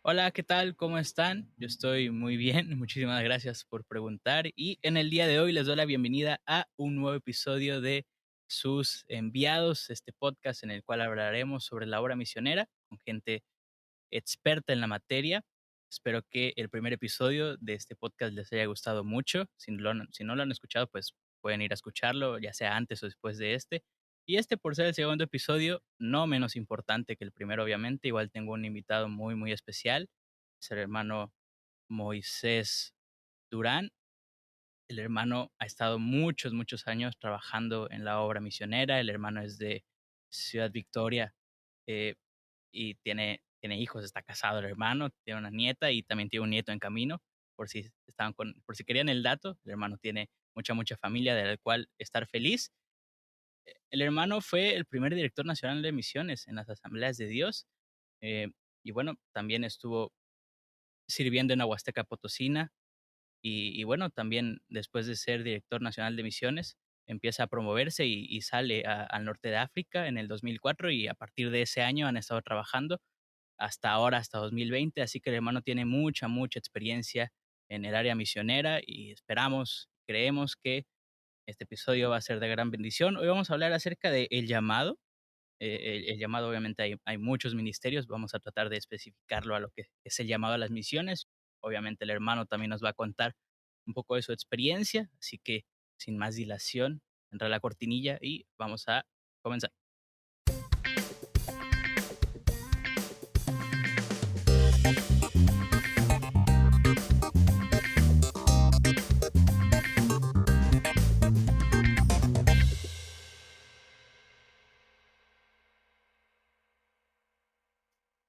Hola, ¿qué tal? ¿Cómo están? Yo estoy muy bien, muchísimas gracias por preguntar y en el día de hoy les doy la bienvenida a un nuevo episodio de Sus Enviados, este podcast en el cual hablaremos sobre la obra misionera con gente experta en la materia. Espero que el primer episodio de este podcast les haya gustado mucho. Si no lo han escuchado, pues pueden ir a escucharlo, ya sea antes o después de este. Y este, por ser el segundo episodio, no menos importante que el primero, obviamente, igual tengo un invitado muy, muy especial, es el hermano Moisés Durán. El hermano ha estado muchos, muchos años trabajando en la obra misionera. El hermano es de Ciudad Victoria, eh, y tiene hijos, está casado el hermano, tiene una nieta y también tiene un nieto en camino. Por si querían el dato, el hermano tiene mucha, mucha familia de la cual estar feliz. El hermano fue el primer director nacional de misiones en las Asambleas de Dios. eh, y bueno, también estuvo sirviendo en la Huasteca Potosina. Y bueno, también después de ser director nacional de misiones, empieza a promoverse y sale al norte de África en el 2004 y a partir de ese año han estado trabajando hasta ahora, hasta 2020. Así que el hermano tiene mucha, mucha experiencia en el área misionera y esperamos, creemos que este episodio va a ser de gran bendición. Hoy vamos a hablar acerca de el llamado. El llamado, obviamente, hay muchos ministerios. Vamos a tratar de especificarlo a lo que es el llamado a las misiones. Obviamente, el hermano también nos va a contar un poco de su experiencia. Así que, sin más dilación, entra la cortinilla y vamos a comenzar.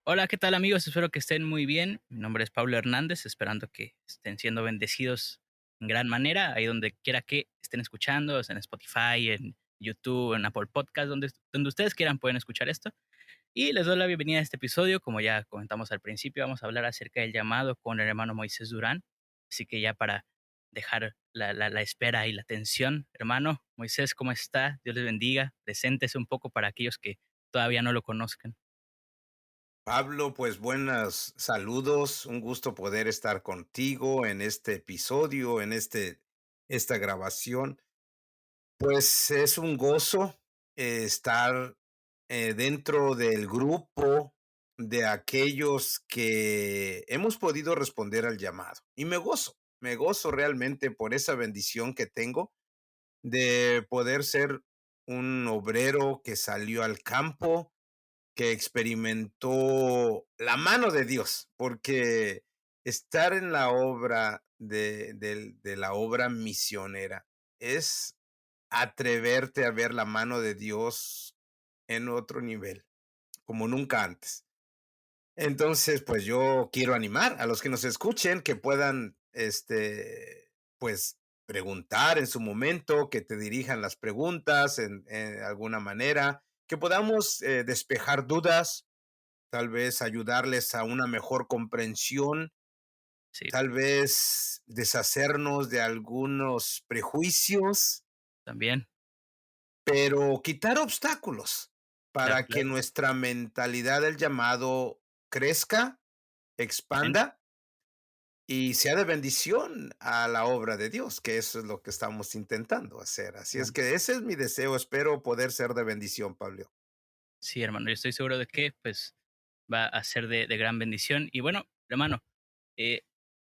Hola, ¿qué tal, amigos? Espero que estén muy bien. Mi nombre es Pablo Hernández, esperando que estén siendo bendecidos en gran manera, ahí donde quiera que estén escuchando, en Spotify, en YouTube, en Apple Podcast, donde ustedes quieran pueden escuchar esto. Y les doy la bienvenida a este episodio. Como ya comentamos al principio, vamos a hablar acerca del llamado con el hermano Moisés Durán. Así que ya para dejar la espera y la tensión, hermano Moisés, ¿cómo está? Dios les bendiga. Preséntese un poco para aquellos que todavía no lo conozcan. Pablo, pues buenas saludos, un gusto poder estar contigo en este episodio, esta grabación. Pues es un gozo estar dentro del grupo de aquellos que hemos podido responder al llamado. Y me gozo realmente por esa bendición que tengo de poder ser un obrero que salió al campo, que experimentó la mano de Dios, porque estar en la obra de la obra misionera es atreverte a ver la mano de Dios en otro nivel, como nunca antes. Entonces, pues yo quiero animar a los que nos escuchen que puedan, pues preguntar en su momento, que te dirijan las preguntas en alguna manera, que podamos despejar dudas, tal vez ayudarles a una mejor comprensión, Sí, tal vez deshacernos de algunos prejuicios, también. pero quitar obstáculos Claro, para que claro. nuestra mentalidad del llamado crezca, Amén. expanda y sea de bendición a la obra de Dios, que eso es lo que estamos intentando hacer. Así es Amén. que ese es mi deseo, espero poder ser de bendición, Pablo. Sí, hermano, yo estoy seguro de que, pues, va a ser de gran bendición. Y bueno, hermano, eh,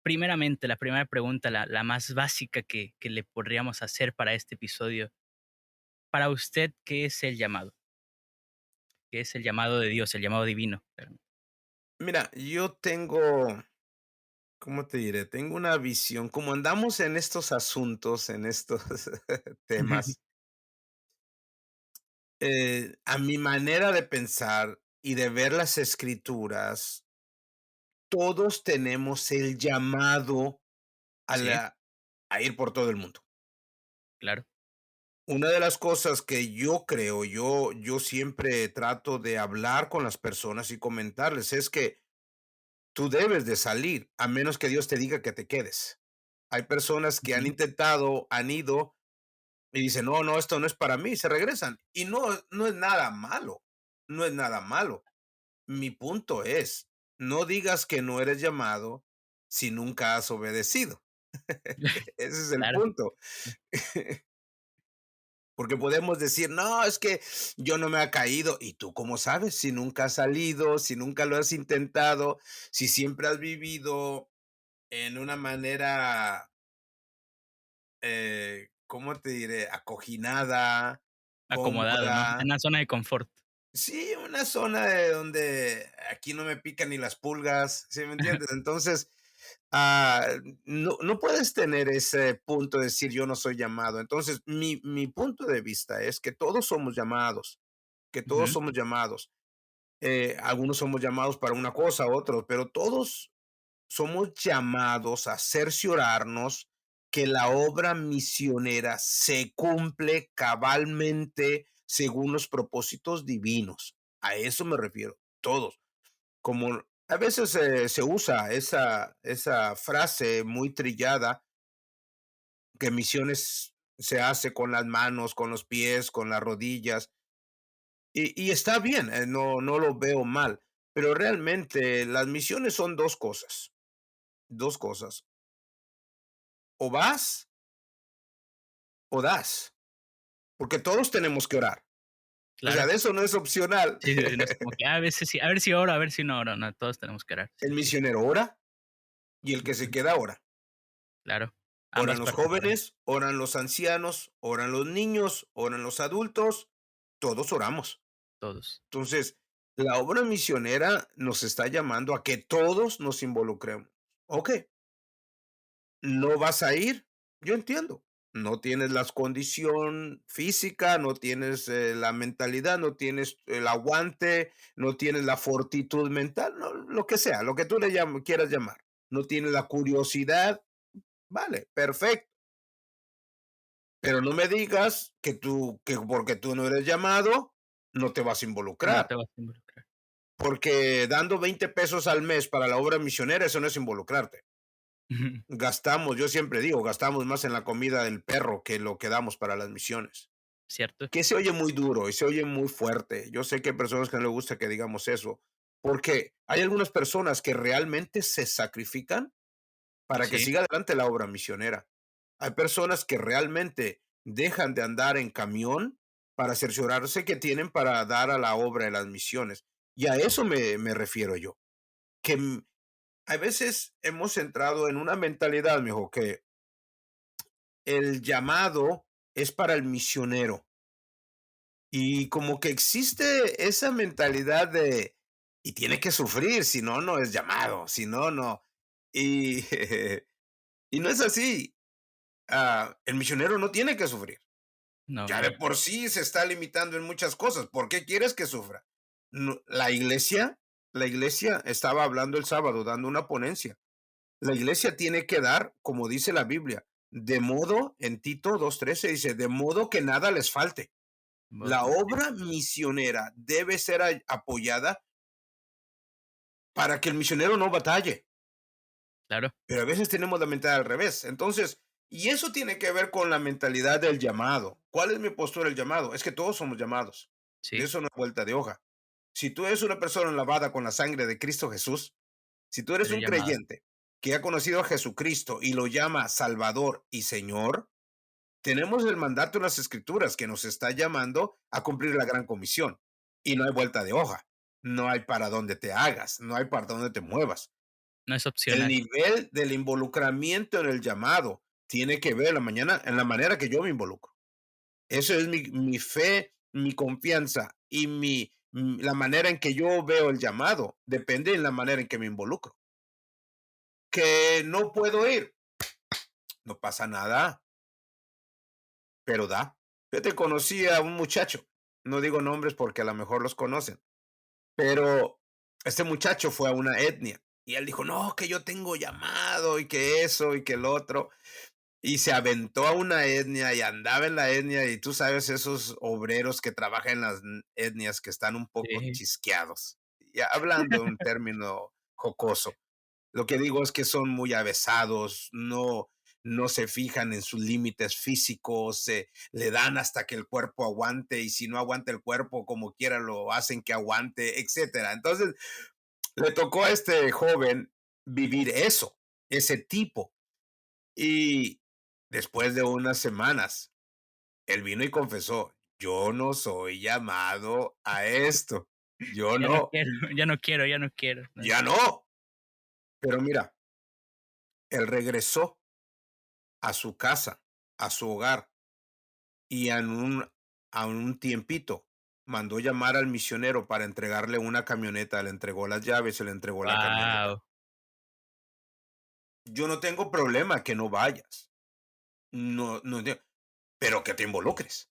primeramente, la primera pregunta, la más básica que le podríamos hacer para este episodio. Para usted, ¿qué es el llamado? ¿Qué es el llamado de Dios, el llamado divino? Mira, yo tengo, ¿cómo te diré? Tengo una visión, como andamos en estos asuntos, en estos temas, a mi manera de pensar y de ver las escrituras, todos tenemos el llamado a, Sí, a ir por todo el mundo. claro. Una de las cosas que yo creo, yo siempre trato de hablar con las personas y comentarles es que tú debes de salir, a menos que Dios te diga que te quedes. Hay personas que han Ujú. intentado, han ido y dicen, no, no, esto no es para mí, se regresan. Y no, no es nada malo, no es nada malo. Mi punto es, no digas que no eres llamado si nunca has obedecido. Ese es el Claro, punto. Porque podemos decir, no, es que yo no me ha caído. ¿Y tú cómo sabes? Si nunca has salido, si nunca lo has intentado, si siempre has vivido en una manera, ¿cómo te diré? Acoginada, acomodado, ¿no? En cómoda. una zona de confort. Sí, una zona de donde aquí no me pican ni las pulgas, ¿sí me entiendes? Entonces, ah, no puedes tener ese punto de decir yo no soy llamado. Entonces, mi punto de vista es que todos somos llamados, que todos Ujú, somos llamados. Algunos somos llamados para una cosa, otros, pero todos somos llamados a cerciorarnos que la obra misionera se cumple cabalmente según los propósitos divinos. A eso me refiero, todos. Como a veces se usa esa frase muy trillada, que misiones se hace con las manos, con los pies, con las rodillas, y está bien, no lo veo mal, pero realmente las misiones son dos cosas, o vas o das, porque todos tenemos que orar. O sea, claro. de eso no es opcional. Sí, sí, no es como que, a veces sí, a ver si oro, a ver si no oro. No, todos tenemos que orar. Sí, El sí. misionero ora y el que se Ujú, queda ora. claro. Oran Ambas los partes oran, jóvenes, oran los ancianos, oran los niños, oran los adultos, todos oramos. todos. Entonces, la obra misionera nos está llamando a que todos nos involucremos. Ok, no vas a ir, yo entiendo. No tienes la condición física, no tienes la mentalidad, no tienes el aguante, no tienes la fortitud mental, lo que sea, lo que tú quieras llamar. No tienes la curiosidad, vale, perfecto. Pero no me digas que porque tú no eres llamado, no te vas a No involucrar. te vas a involucrar. Porque dando 20 pesos al mes para la obra misionera, eso no es involucrarte. Gastamos, yo siempre digo, gastamos más en la comida del perro que lo que damos para las misiones. ¿Cierto? Que se oye muy duro y se oye muy fuerte. Yo sé que hay personas que no les gusta que digamos eso, porque hay algunas personas que realmente se sacrifican para que Sí, siga adelante la obra misionera. Hay personas que realmente dejan de andar en camión para cerciorarse que tienen para dar a la obra de las misiones. Y a eso me refiero yo. Que a veces hemos entrado en una mentalidad, mijo, que el llamado es para el misionero. Y como que existe esa mentalidad de, y tiene que sufrir, si no, no es llamado, si no, no. Y, y no es así. El misionero no tiene que sufrir. no, Ya de no, por sí se está limitando en muchas cosas. ¿Por qué quieres que sufra? La iglesia estaba hablando el sábado, dando una ponencia. La iglesia tiene que dar, como dice la Biblia, de modo, en Tito 2:13 dice, de modo que nada les falte. La sí, obra misionera debe ser apoyada para que el misionero no batalle, claro, pero a veces tenemos la mentalidad al revés. Entonces, y eso tiene que ver con la mentalidad del llamado. ¿Cuál es mi postura del llamado? Es que todos somos llamados. De sí, eso no hay vuelta de hoja. Si tú eres una persona lavada con la sangre de Cristo Jesús, si tú eres eres un llamado. creyente que ha conocido a Jesucristo y lo llama Salvador y Señor, tenemos el mandato en las Escrituras que nos está llamando a cumplir la gran comisión. Y no hay vuelta de hoja. No hay para dónde te hagas, no hay para dónde te muevas. No es El opcional. nivel del involucramiento en el llamado tiene que ver en la manera que yo me involucro. Eso es mi fe, mi confianza y la manera en que yo veo el llamado. Depende en la manera en que me involucro. Que no puedo ir, no pasa nada, pero da. Yo te conocí a un muchacho, no digo nombres porque a lo mejor los conocen, pero este muchacho fue a una etnia y él dijo, no, que yo tengo llamado y que eso y que el otro. Y se aventó a una etnia y andaba en la etnia y tú sabes esos obreros que trabajan en las etnias que están un poco Sí, chisqueados. Ya hablando de un término jocoso, lo que digo es que son muy avesados, no se fijan en sus límites físicos, le dan hasta que el cuerpo aguante y si no aguanta el cuerpo como quiera lo hacen que aguante, etcétera. Entonces, Le tocó a este joven vivir eso, ese tipo. Y después de unas semanas, él vino y confesó: "Yo no soy llamado a esto. Yo Ya no no, quiero, ya no quiero, ya no quiero, ¿no? ya no". Pero mira, él regresó a su casa, a su hogar, y a un tiempito mandó llamar al misionero para entregarle una camioneta, le entregó las llaves, se le entregó la camioneta. Guau, Yo no tengo problema que no vayas, no, pero que te involucres,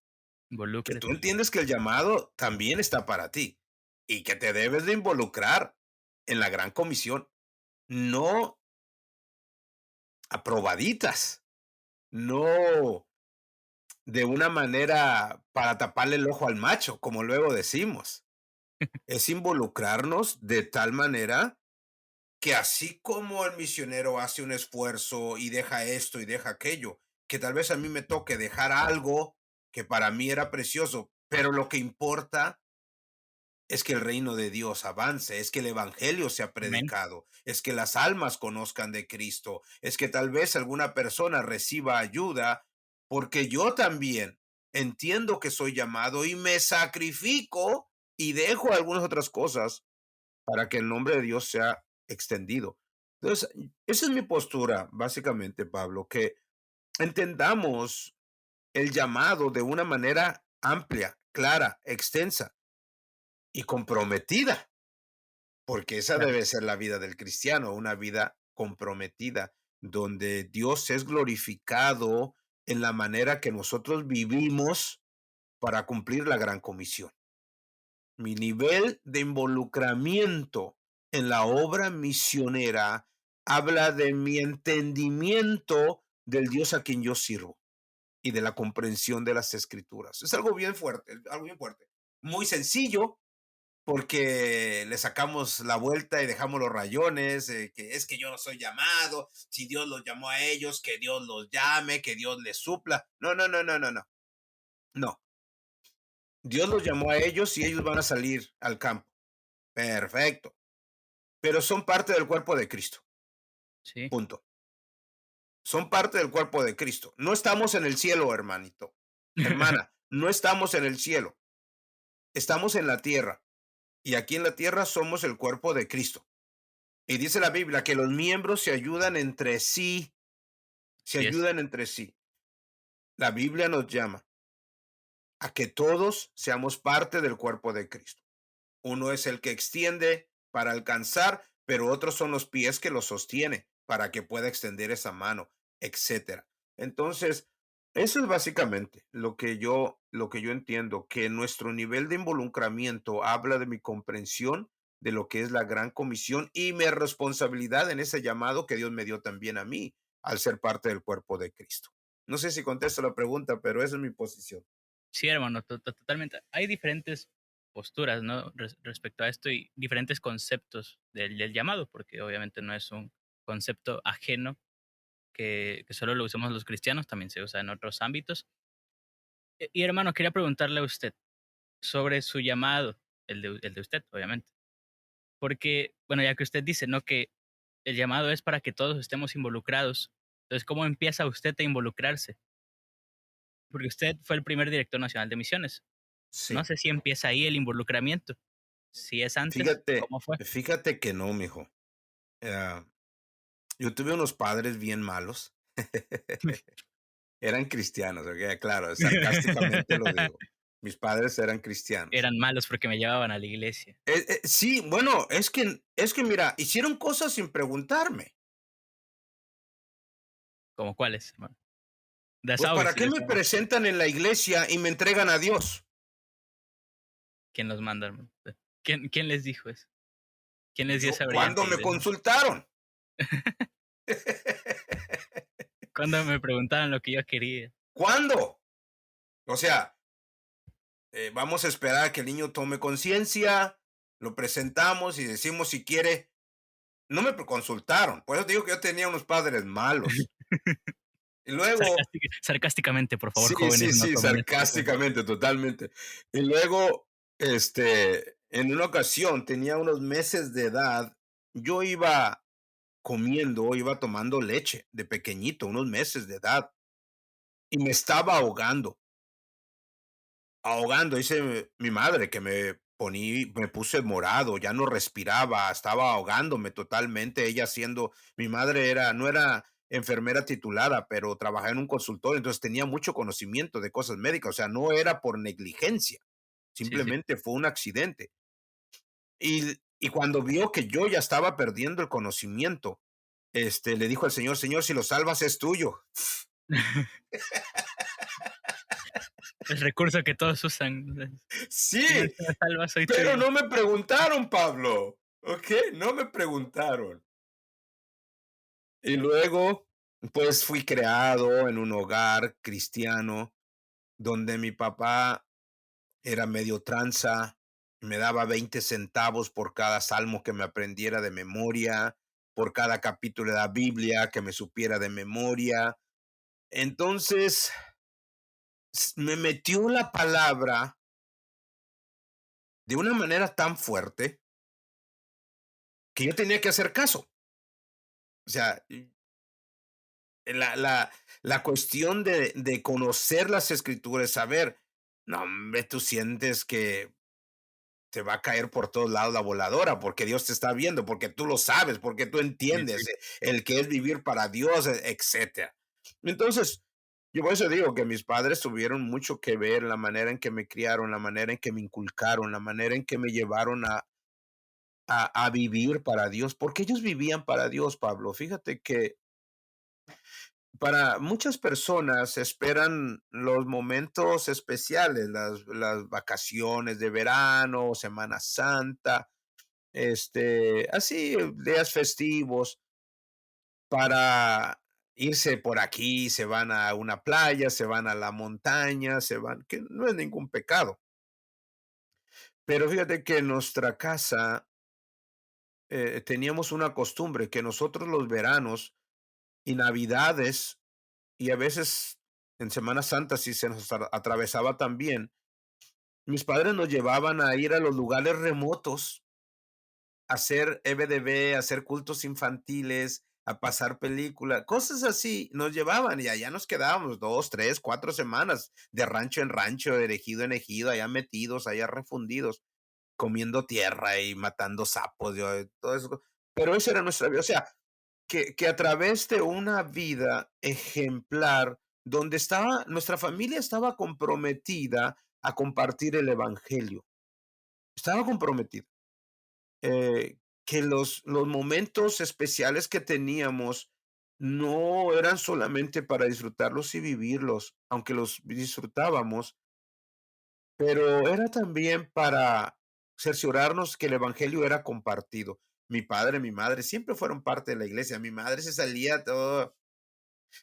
que tú involúcrate. entiendes que el llamado también está para ti y que te debes de involucrar en la gran comisión, no aprobaditas, no de una manera para taparle el ojo al macho, como luego decimos. Es involucrarnos de tal manera que así como el misionero hace un esfuerzo y deja esto y deja aquello, que tal vez a mí me toque dejar algo que para mí era precioso, pero lo que importa es que el reino de Dios avance, es que el evangelio sea Amén, predicado, es que las almas conozcan de Cristo, es que tal vez alguna persona reciba ayuda, porque yo también entiendo que soy llamado y me sacrifico y dejo algunas otras cosas para que el nombre de Dios sea extendido. Entonces, esa es mi postura, básicamente, Pablo, que entendamos el llamado de una manera amplia, clara, extensa y comprometida, porque esa claro. debe ser la vida del cristiano, una vida comprometida, donde Dios es glorificado en la manera que nosotros vivimos para cumplir la gran comisión. Mi nivel de involucramiento en la obra misionera habla de mi entendimiento del Dios a quien yo sirvo y de la comprensión de las escrituras. Es algo bien fuerte, algo bien fuerte. Muy sencillo porque le sacamos la vuelta y dejamos los rayones, que es que yo no soy llamado, si Dios los llamó a ellos, que Dios los llame, que Dios les supla. No, no, no, no, no, no. No. Dios los llamó a ellos y ellos van a salir al campo. Perfecto. Pero son parte del cuerpo de Cristo. Sí, Punto. Son parte del cuerpo de Cristo. No estamos en el cielo, hermanito. Hermana, no estamos en el cielo. Estamos en la tierra. Y aquí en la tierra somos el cuerpo de Cristo. Y dice la Biblia que los miembros se ayudan entre sí. Se así es. ayudan entre sí. La Biblia nos llama a que todos seamos parte del cuerpo de Cristo. Uno es el que extiende para alcanzar, pero otros son los pies que lo sostiene para que pueda extender esa mano, etcétera. Entonces, eso es básicamente lo que yo entiendo, que nuestro nivel de involucramiento habla de mi comprensión de lo que es la gran comisión y mi responsabilidad en ese llamado que Dios me dio también a mí al ser parte del cuerpo de Cristo. No sé si contesto la pregunta, pero esa es mi posición. Sí, hermano, totalmente. Hay diferentes posturas, ¿no? Respecto a esto y diferentes conceptos del llamado, porque obviamente no es un concepto ajeno que solo lo usamos los cristianos, también se usa en otros ámbitos. Y hermano, quería preguntarle a usted sobre su llamado, el de usted, obviamente. Porque, bueno, ya que usted dice, ¿no? Que el llamado es para que todos estemos involucrados. Entonces, ¿cómo empieza usted a involucrarse? Porque usted fue el primer director nacional de misiones. No Sí. sé si empieza ahí el involucramiento. Si es antes, Fíjate, ¿cómo fue? fíjate que no, mijo. Ah, yo tuve unos padres bien malos. Eran cristianos, ¿ok? Claro, sarcásticamente lo digo. Mis padres eran cristianos. Eran malos porque me llevaban a la iglesia. Sí, bueno, es que mira, hicieron cosas sin preguntarme. ¿Cómo cuáles, hermano? Pues, ¿para Desahógese, qué me desahógese. presentan en la iglesia y me entregan a Dios? ¿Quién los manda, hermano? ¿Quién les dijo eso? ¿Quién les dio Yo, esa ¿cuándo brillante me idea? consultaron? Cuando me preguntaban lo que yo quería. ¿Cuándo? O sea, vamos a esperar a que el niño tome conciencia, lo presentamos y decimos si quiere. No me consultaron, por eso te digo que yo tenía unos padres malos. Y luego, Sarcásticamente, por favor, sí, jóvenes, sí, no sí, tomen esto. sarcásticamente, totalmente. Y luego, en una ocasión, tenía unos meses de edad, yo iba comiendo, iba tomando leche de pequeñito, unos meses de edad, y me estaba ahogando, ahogando, dice mi madre que me puse morado, ya no respiraba, estaba ahogándome totalmente, ella siendo, mi madre no era enfermera titulada, pero trabajaba en un consultorio, entonces tenía mucho conocimiento de cosas médicas, o sea, no era por negligencia, Sí, sí. simplemente fue un accidente. Y cuando vio que yo ya estaba perdiendo el conocimiento, le dijo al Señor: "Señor, si lo salvas es tuyo". El recurso que todos usan. Señor, Sí, si me salvas, soy pero tuyo. no me preguntaron, Pablo, ¿okey? No me preguntaron. Y luego, pues, fui creado en un hogar cristiano, donde mi papá era medio tranza, me daba 20 centavos por cada salmo que me aprendiera de memoria, por cada capítulo de la Biblia que me supiera de memoria. Entonces, me metió la palabra de una manera tan fuerte que yo tenía que hacer caso. O sea, la, la, la cuestión de conocer las escrituras, saber, no, hombre, tú sientes que te va a caer por todos lados la voladora, porque Dios te está viendo, porque tú lo sabes, porque tú Sí, sí. entiendes el que es vivir para Dios, etcétera. Entonces, yo por eso digo que mis padres tuvieron mucho que ver en la manera en que me criaron, la manera en que me inculcaron, la manera en que me llevaron a vivir para Dios, porque ellos vivían para Dios, Pablo. Fíjate que para muchas personas esperan los momentos especiales, las vacaciones de verano, Semana Santa, así, días festivos para irse por aquí, se van a una playa, se van a la montaña, se van, que no es ningún pecado. Pero fíjate que en nuestra casa teníamos una costumbre que nosotros los veranos y navidades y a veces en Semana Santa, si se nos atravesaba también, mis padres nos llevaban a ir a los lugares remotos, a hacer EBDB, a hacer cultos infantiles, a pasar películas, cosas así, nos llevaban y allá nos quedábamos 2, 3, 4 semanas, de rancho en rancho, de ejido en ejido, allá metidos, allá refundidos, comiendo tierra y matando sapos, todo eso. Pero esa era nuestra vida, o sea, que a través de una vida ejemplar, donde estaba nuestra familia estaba comprometida a compartir el evangelio, estaba comprometida. Que los momentos especiales que teníamos no eran solamente para disfrutarlos y vivirlos, aunque los disfrutábamos, pero era también para cerciorarnos que el evangelio era compartido. Mi padre, mi madre siempre fueron parte de la iglesia. Mi madre se salía todo,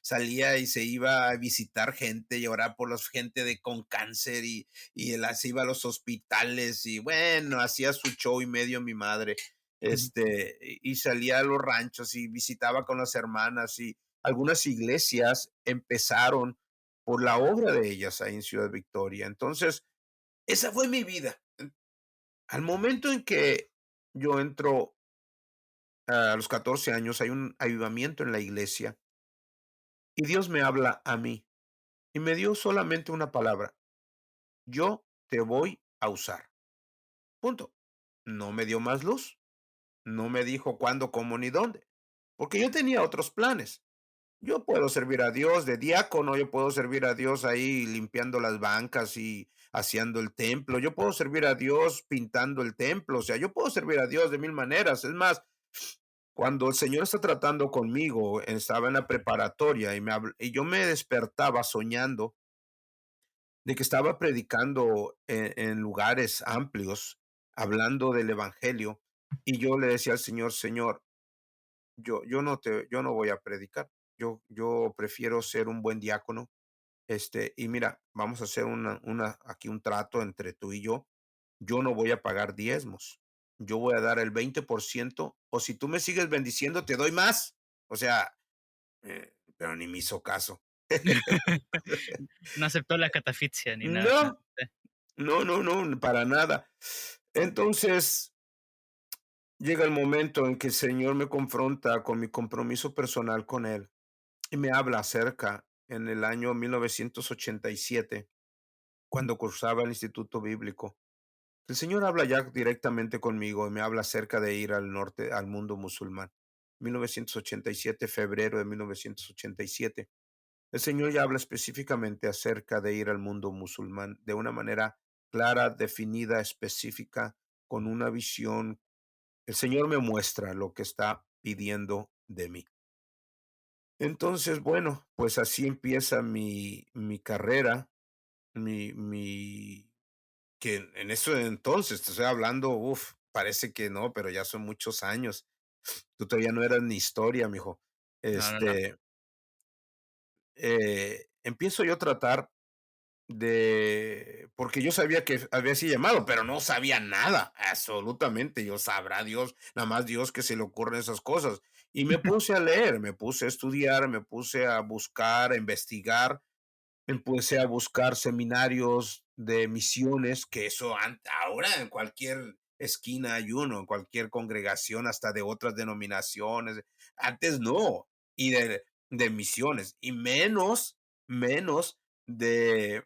salía y se iba a visitar gente y orar por los gente con cáncer se iba a los hospitales y bueno, hacía su show y medio mi madre, Ujú. y salía a los ranchos y visitaba con las hermanas y algunas iglesias empezaron por la obra de ellas ahí en Ciudad Victoria. Entonces, esa fue mi vida. Al momento en que yo entro a los 14 años, hay un avivamiento en la iglesia y Dios me habla a mí. Y me dio solamente una palabra: "Yo te voy a usar". Punto. No me dio más luz, no me dijo cuándo, cómo ni dónde, porque yo tenía otros planes. Yo puedo servir a Dios de diácono, yo puedo servir a Dios ahí limpiando las bancas y haciendo el templo, yo puedo servir a Dios pintando el templo, o sea, yo puedo servir a Dios de mil maneras. Es más, cuando el Señor está tratando conmigo, estaba en la preparatoria y yo me despertaba soñando de que estaba predicando en lugares amplios, hablando del evangelio, y yo le decía al Señor: "Señor, yo no voy a predicar, yo prefiero ser un buen diácono, y mira, vamos a hacer aquí un trato entre tú y yo no voy a pagar diezmos, yo voy a dar el 20% o si tú me sigues bendiciendo, te doy más". O sea, pero ni me hizo caso. No aceptó la catafixia ni nada. No, no, no, no, para nada. Entonces, llega el momento en que el Señor me confronta con mi compromiso personal con Él y me habla acerca en el año 1987, cuando cursaba el instituto bíblico. El Señor habla ya directamente conmigo y me habla acerca de ir al norte, al mundo musulmán. 1987, febrero de 1987. El Señor ya habla específicamente acerca de ir al mundo musulmán de una manera clara, definida, específica, con una visión. El Señor me muestra lo que está pidiendo de mí. Entonces, bueno, pues así empieza mi carrera, mi que en eso entonces, te estoy hablando, parece que no, pero ya son muchos años. Tú todavía no eras ni historia, mijo. No, no, no. Este, empiezo yo a tratar porque yo sabía que había sido llamado, pero no sabía nada, absolutamente. Yo sabrá Dios, nada más Dios que se le ocurren esas cosas. Y me puse a leer, me puse a estudiar, me puse a buscar, a investigar. Empecé a buscar seminarios de misiones, que eso ahora en cualquier esquina hay uno, en cualquier congregación, hasta de otras denominaciones. Antes no, y de misiones, y menos de,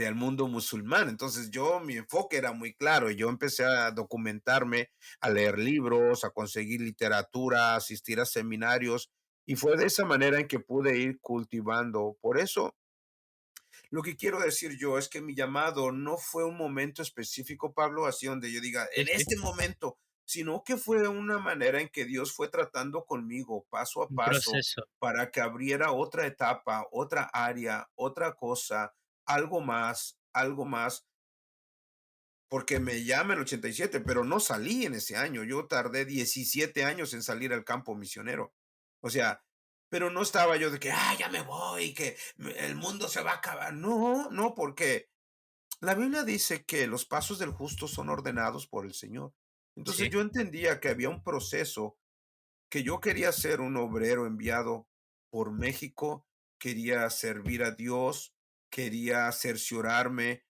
al mundo musulmán. Entonces mi enfoque era muy claro, y yo empecé a documentarme, a leer libros, a conseguir literatura, a asistir a seminarios, y fue de esa manera en que pude ir cultivando. Por eso lo que quiero decir yo es que mi llamado no fue un momento específico, Pablo, así donde yo diga, Sí, en sí, este momento, sino que fue una manera en que Dios fue tratando conmigo paso a un paso proceso. para que abriera otra etapa, otra área, otra cosa, algo más, porque me llama el 87, pero no salí en ese año. Yo tardé 17 años en salir al campo misionero. O sea, pero no estaba yo de que, ya me voy, que el mundo se va a acabar. No, no, porque la Biblia dice que los pasos del justo son ordenados por el Señor. Entonces Sí, yo entendía que había un proceso, que yo quería ser un obrero enviado por México, quería servir a Dios, quería cerciorarme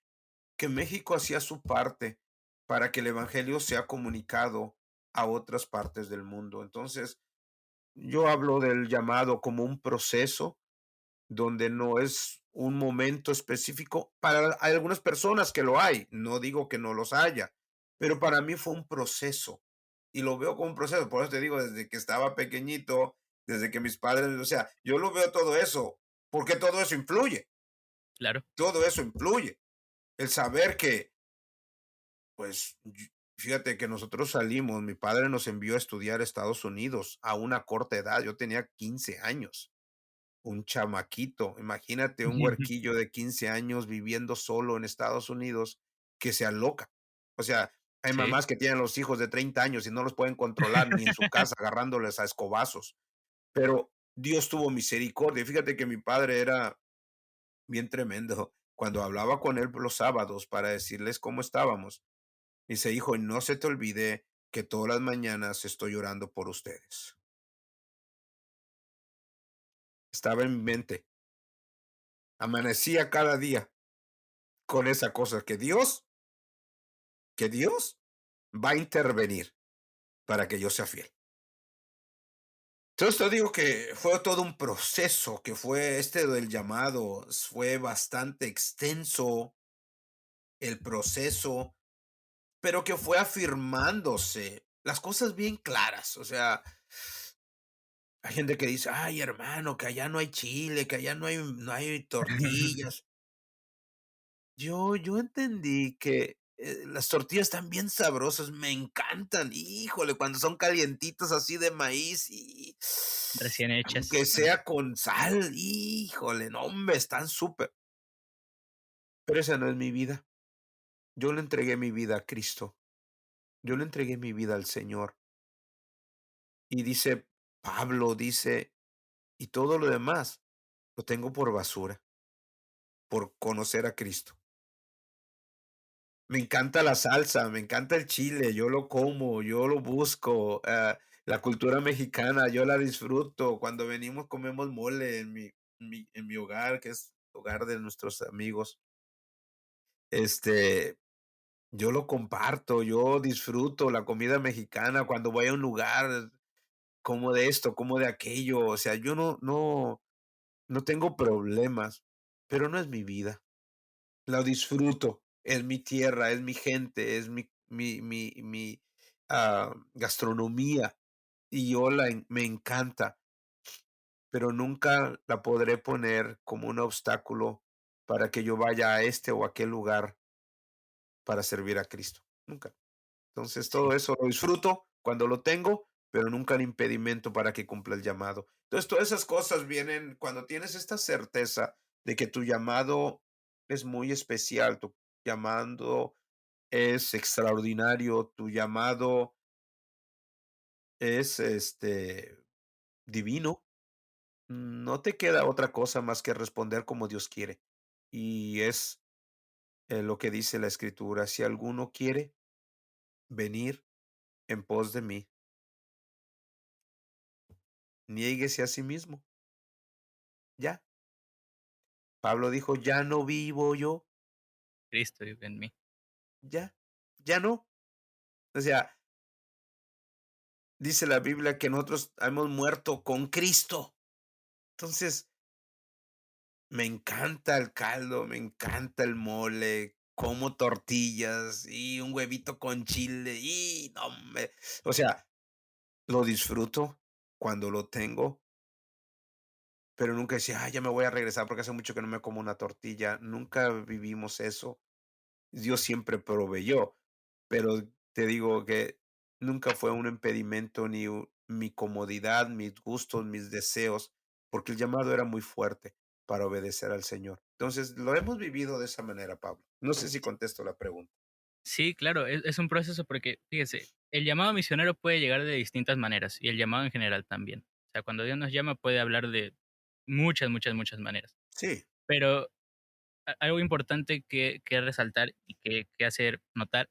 que México hacía su parte para que el evangelio sea comunicado a otras partes del mundo. Entonces, yo hablo del llamado como un proceso donde no es un momento específico. Para hay algunas personas que lo hay, no digo que no los haya, pero para mí fue un proceso y lo veo como un proceso. Por eso te digo, desde que estaba pequeñito, desde que mis padres, o sea, yo lo veo todo eso, porque todo eso influye, claro. todo eso influye. El saber que, pues, fíjate que nosotros salimos, mi padre nos envió a estudiar a Estados Unidos a una corta edad, yo tenía 15 años. Un chamaquito, imagínate un huerquillo de 15 años viviendo solo en Estados Unidos que se aloca. O sea, hay Sí. mamás que tienen los hijos de 30 años y no los pueden controlar ni en su casa agarrándoles a escobazos, pero Dios tuvo misericordia. Fíjate que mi padre era bien tremendo. Cuando hablaba con él los sábados para decirles cómo estábamos, dice: "Hijo, no se te olvide que todas las mañanas estoy orando por ustedes". Estaba en mi mente. Amanecía cada día con esa cosa que Dios va a intervenir para que yo sea fiel. Entonces te digo que fue todo un proceso, que fue del llamado, fue bastante extenso el proceso, pero que fue afirmándose las cosas bien claras. O sea, hay gente que dice, ay hermano, que allá no hay chile, que allá no hay tortillas. Yo entendí que, las tortillas están bien sabrosas, me encantan, híjole, cuando son calientitas así de maíz y Recién aunque hechas. sea con sal, híjole, no, hombre, están súper. Pero esa no es mi vida. Yo le entregué mi vida a Cristo, yo le entregué mi vida al Señor. Y dice Pablo, dice: "Y todo lo demás lo tengo por basura, por conocer a Cristo". Me encanta la salsa, me encanta el chile, yo lo como, yo lo busco, la cultura mexicana, yo la disfruto. Cuando venimos comemos mole en mi hogar, que es hogar de nuestros amigos. Este, yo lo comparto, yo disfruto la comida mexicana cuando voy a un lugar, como de esto, como de aquello, o sea, yo no tengo problemas, pero no es mi vida. Lo disfruto, es mi tierra, es mi gente, es mi gastronomía, y yo me encanta, pero nunca la podré poner como un obstáculo para que yo vaya a este o aquel lugar para servir a Cristo, nunca. Entonces, Sí, todo eso lo disfruto cuando lo tengo, pero nunca un impedimento para que cumpla el llamado. Entonces, todas esas cosas vienen cuando tienes esta certeza de que tu llamado es muy especial, tu llamado es extraordinario, tu llamado es, divino. No te queda otra cosa más que responder como Dios quiere. Y es, lo que dice la Escritura: "Si alguno quiere venir en pos de mí, niéguese a sí mismo". Ya. Pablo dijo: "Ya no vivo yo", Cristo vive en mí. ya, ya no. O sea, dice la Biblia que nosotros hemos muerto con Cristo. Entonces, me encanta el caldo, me encanta el mole, como tortillas y un huevito con chile y no me, o sea, lo disfruto cuando lo tengo, pero nunca decía: "Ay, ya me voy a regresar porque hace mucho que no me como una tortilla". Nunca vivimos eso. Dios siempre proveyó, pero te digo que nunca fue un impedimento ni mi comodidad, mis gustos, mis deseos, porque el llamado era muy fuerte para obedecer al Señor. Entonces, lo hemos vivido de esa manera, Pablo. No sé si contesto la pregunta. Sí, claro, es un proceso porque, fíjese, el llamado misionero puede llegar de distintas maneras y el llamado en general también. O sea, cuando Dios nos llama puede hablar de muchas, muchas, muchas maneras. Sí, Pero algo importante que resaltar y que hacer notar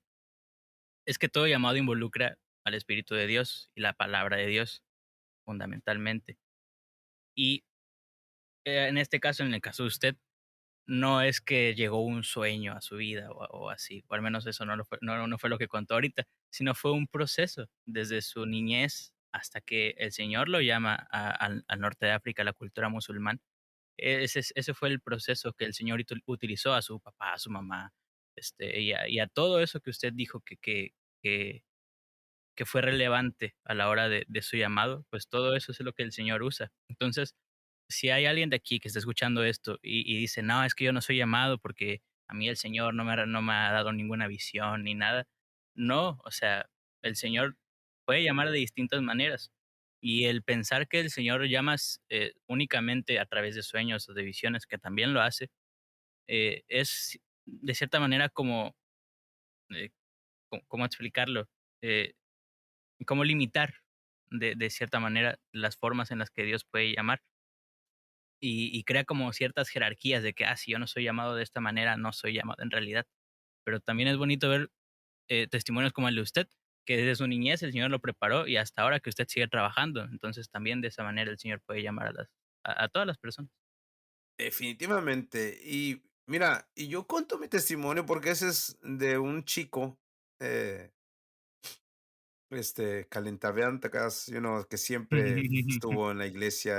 es que todo llamado involucra al Espíritu de Dios y la palabra de Dios, fundamentalmente. Y en este caso, en el caso de usted, no es que llegó un sueño a su vida o así, o al menos eso no, no fue lo que contó ahorita, sino fue un proceso desde su niñez hasta que el Señor lo llama al norte de África, a la cultura musulmán. Ese fue el proceso que el Señor utilizó a su papá, a su mamá, y a todo eso que usted dijo que, que fue relevante a la hora de su llamado, pues todo eso es lo que el Señor usa. Entonces, si hay alguien de aquí que está escuchando esto y dice, no, es que yo no soy llamado porque a mí el Señor no me ha dado ninguna visión ni nada. No, o sea, el Señor puede llamar de distintas maneras. Y el pensar que el Señor llama únicamente a través de sueños o de visiones, que también lo hace, es de cierta manera como, eh, ¿cómo explicarlo? Eh, Cómo limitar de cierta manera las formas en las que Dios puede llamar y crea como ciertas jerarquías de que, si yo no soy llamado de esta manera, no soy llamado en realidad. Pero también es bonito ver testimonios como el de usted, que desde su niñez el Señor lo preparó y hasta ahora que usted sigue trabajando. Entonces también de esa manera el Señor puede llamar a todas las personas. definitivamente. Y mira, y yo cuento mi testimonio porque ese es de un chico, eh, calentaveantas, que siempre estuvo en la iglesia.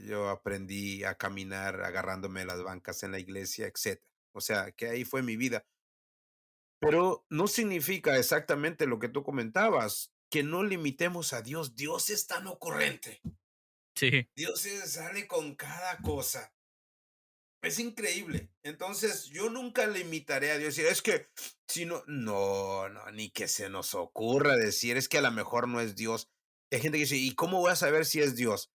Yo aprendí a caminar agarrándome las bancas en la iglesia, etcétera. O sea, que ahí fue mi vida. Pero no significa exactamente lo que tú comentabas, que no limitemos a Dios. Dios es tan ocurrente. Sí, Dios sale con cada cosa. Es increíble. Entonces, yo nunca limitaré a Dios. Decir, es que si no, no, ni que se nos ocurra decir, es que a lo mejor no es Dios. Hay gente que dice, ¿y cómo voy a saber si es Dios?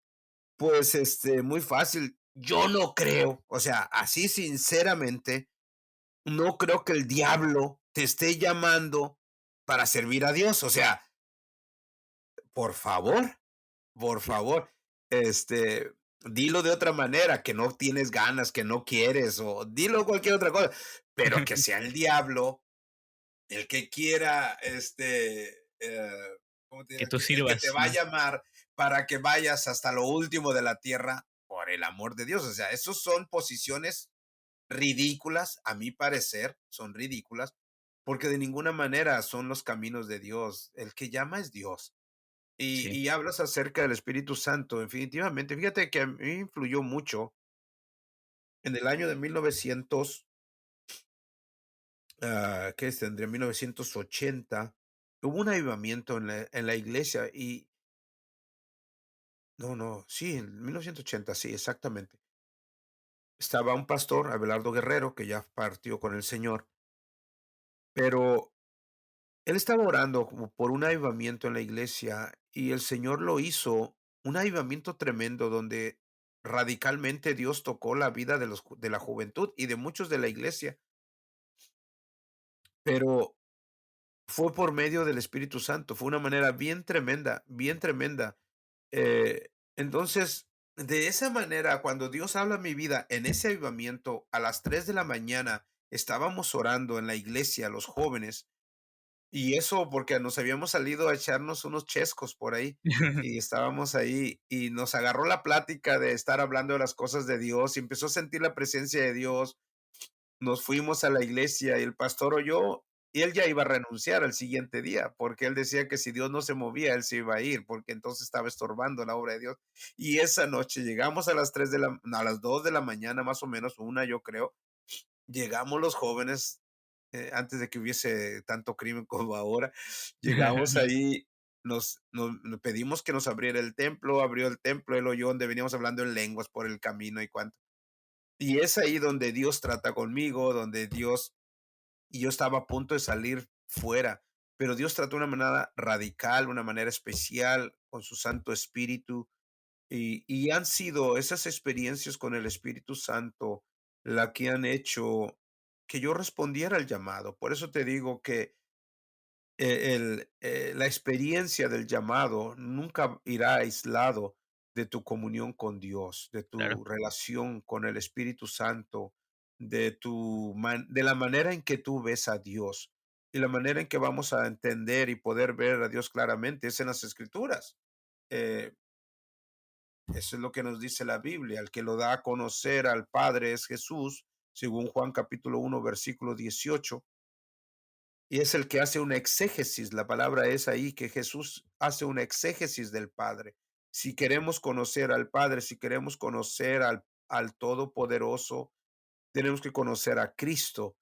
Pues, muy fácil. Yo no creo, o sea, así sinceramente, no creo que el diablo te esté llamando para servir a Dios. O sea, por favor, por favor, dilo de otra manera, que no tienes ganas, que no quieres, o dilo cualquier otra cosa, pero que sea el diablo el que quiera, ¿cómo te que diré? tú El que te sirvas, va a ¿no? llamar para que vayas hasta lo último de la tierra por el amor de Dios. O sea, esos son posiciones ridículas, a mi parecer, son ridículas, porque de ninguna manera son los caminos de Dios. El que llama es Dios. Sí. Y hablas acerca del Espíritu Santo, definitivamente. Fíjate que a mí me influyó mucho en el año de 1900, ¿qué es? Tendría 1980. Hubo un avivamiento en la iglesia y no, no, sí, en 1980, sí, exactamente. Estaba un pastor, Abelardo Guerrero, que ya partió con el Señor, pero él estaba orando como por un avivamiento en la iglesia y el Señor lo hizo, un avivamiento tremendo donde radicalmente Dios tocó la vida de de la juventud y de muchos de la iglesia, pero fue por medio del Espíritu Santo, fue una manera bien tremenda, bien tremenda. Entonces, de esa manera, cuando Dios habla a mi vida en ese avivamiento, a las 3 de la mañana estábamos orando en la iglesia, los jóvenes, y eso porque nos habíamos salido a echarnos unos chescos por ahí, y estábamos ahí, y nos agarró la plática de estar hablando de las cosas de Dios, y empezó a sentir la presencia de Dios. Nos fuimos a la iglesia y el pastor oyó, y él ya iba a renunciar al siguiente día, porque él decía que si Dios no se movía, él se iba a ir, porque entonces estaba estorbando la obra de Dios. Y esa noche llegamos a las 3 de la a las 2 de la mañana, más o menos, una yo creo, llegamos los jóvenes, antes de que hubiese tanto crimen como ahora, llegamos ahí, nos pedimos que nos abriera el templo, abrió el templo, él oyó donde veníamos hablando en lenguas por el camino y cuánto. Y es ahí donde Dios trata conmigo, donde Dios y yo estaba a punto de salir fuera, pero Dios trató de una manera radical, una manera especial, con su Santo Espíritu, y han sido esas experiencias con el Espíritu Santo la que han hecho que yo respondiera al llamado. Por eso te digo que la experiencia del llamado nunca irá aislado de tu comunión con Dios, de Claro, tu relación con el Espíritu Santo, de la manera en que tú ves a Dios y la manera en que vamos a entender y poder ver a Dios claramente es en las Escrituras. Eh, Eso es lo que nos dice la Biblia. El que lo da a conocer al Padre es Jesús, según Juan capítulo 1, versículo 18. Y es el que hace una exégesis, la palabra es ahí que Jesús hace una exégesis del Padre. Si queremos conocer al Padre, si queremos conocer al Todopoderoso, tenemos que conocer a Cristo.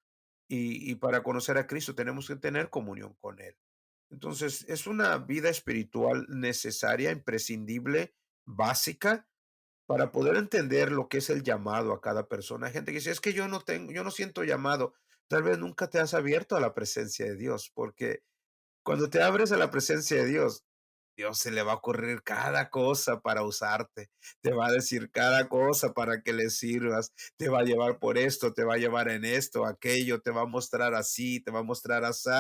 Y para conocer a Cristo tenemos que tener comunión con Él. Entonces, es una vida espiritual necesaria, imprescindible, básica, para poder entender lo que es el llamado a cada persona. Hay gente que dice, es que yo no siento llamado. Tal vez nunca te has abierto a la presencia de Dios, porque cuando te abres a la presencia de Dios, Dios se le va a ocurrir cada cosa para usarte, te va a decir cada cosa para que le sirvas, te va a llevar por esto, te va a llevar en esto, aquello, te va a mostrar así, te va a mostrar así,